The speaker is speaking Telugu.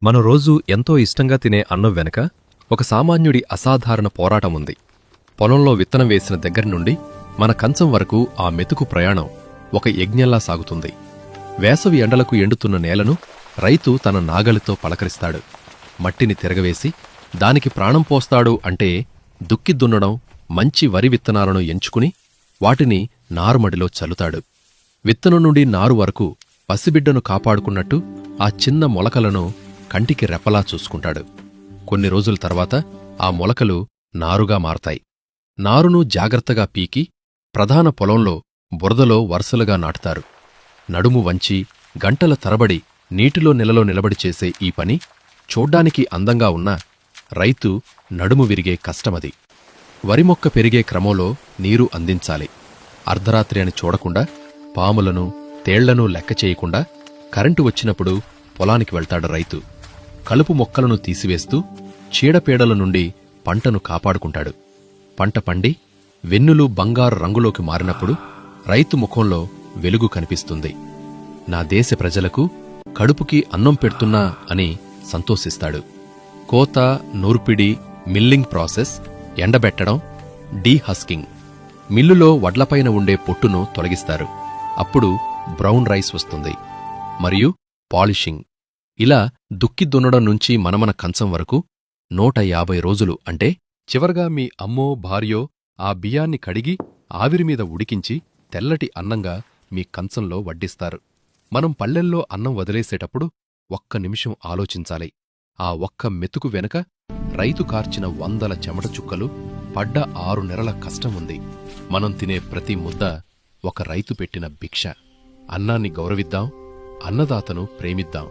మనం రోజూ ఎంతో ఇష్టంగా తినే అన్నం వెనక ఒక సామాన్యుడి అసాధారణ పోరాటముంది. పొలంలో విత్తనం వేసిన దగ్గర్నుండి మన కంచం వరకు ఆ మెతుకు ప్రయాణం ఒక యజ్ఞంలా సాగుతుంది. వేసవి ఎండలకు ఎండుతున్న నేలను రైతు తన నాగలితో పలకరిస్తాడు. మట్టిని తిరగవేసి దానికి ప్రాణం పోస్తాడు. అంటే దుక్కి దున్నడం, మంచి వరి విత్తనాలను ఎంచుకుని వాటిని నారుమడిలో చల్లుతాడు. విత్తనం నుండి నారు వరకు పసిబిడ్డను కాపాడుకున్నట్టు ఆ చిన్న మొలకలను కంటికి రెప్పలా చూసుకుంటాడు. కొన్ని రోజుల తర్వాత ఆ మొలకలు నారుగా మారతాయి. నారును జాగ్రత్తగా పీకి ప్రధాన పొలంలో బురదలో వరుసలుగా నాటుతారు. నడుము వంచి గంటల తరబడి నీటిలో నెలలో నిలబడి చేసే ఈ పని చూడ్డానికి అందంగా ఉన్నా రైతు నడుము విరిగే కష్టమది. వరిమొక్క పెరిగే క్రమంలో నీరు అందించాలి. అర్ధరాత్రి అని చూడకుండా, పాములను తేళ్లను లెక్క చేయకుండా కరెంటు వచ్చినప్పుడు పొలానికి వెళ్తాడు రైతు. కలుపు మొక్కలను తీసివేస్తూ చీడపీడల నుండి పంటను కాపాడుకుంటాడు. పంట పండి వెన్నులు బంగారు రంగులోకి మారినప్పుడు రైతు ముఖంలో వెలుగు కనిపిస్తుంది. నా దేశ ప్రజలకు కడుపుకి అన్నం పెడుతున్నా అని సంతోషిస్తాడు. కోత, నూర్పిడి, మిల్లింగ్ ప్రాసెస్, ఎండబెట్టడం, డీహస్కింగ్. మిల్లులో వడ్లపైన ఉండే పొట్టును తొలగిస్తారు. అప్పుడు బ్రౌన్ రైస్ వస్తుంది. మరియు పాలిషింగ్. ఇలా దుక్కి దున్నడం నుంచి మనమన కంచం వరకు 150 రోజులు. అంటే చివరగా మీ అమ్మో భార్యో ఆ బియ్యాన్ని కడిగి ఆవిరిమీద ఉడికించి తెల్లటి అన్నంగా మీ కంచంలో వడ్డిస్తారు. మనం పల్లెల్లో అన్నం వదిలేసేటప్పుడు ఒక్క నిమిషం ఆలోచించాలి. ఆ ఒక్క మెతుకు వెనుక రైతు కార్చిన 100 చెమట చుక్కలు, పడ్డ 6 నెలల కష్టముంది. మనం తినే ప్రతి ముద్ద ఒక రైతు పెట్టిన భిక్ష. అన్నాన్ని గౌరవిద్దాం, అన్నదాతను ప్రేమిద్దాం.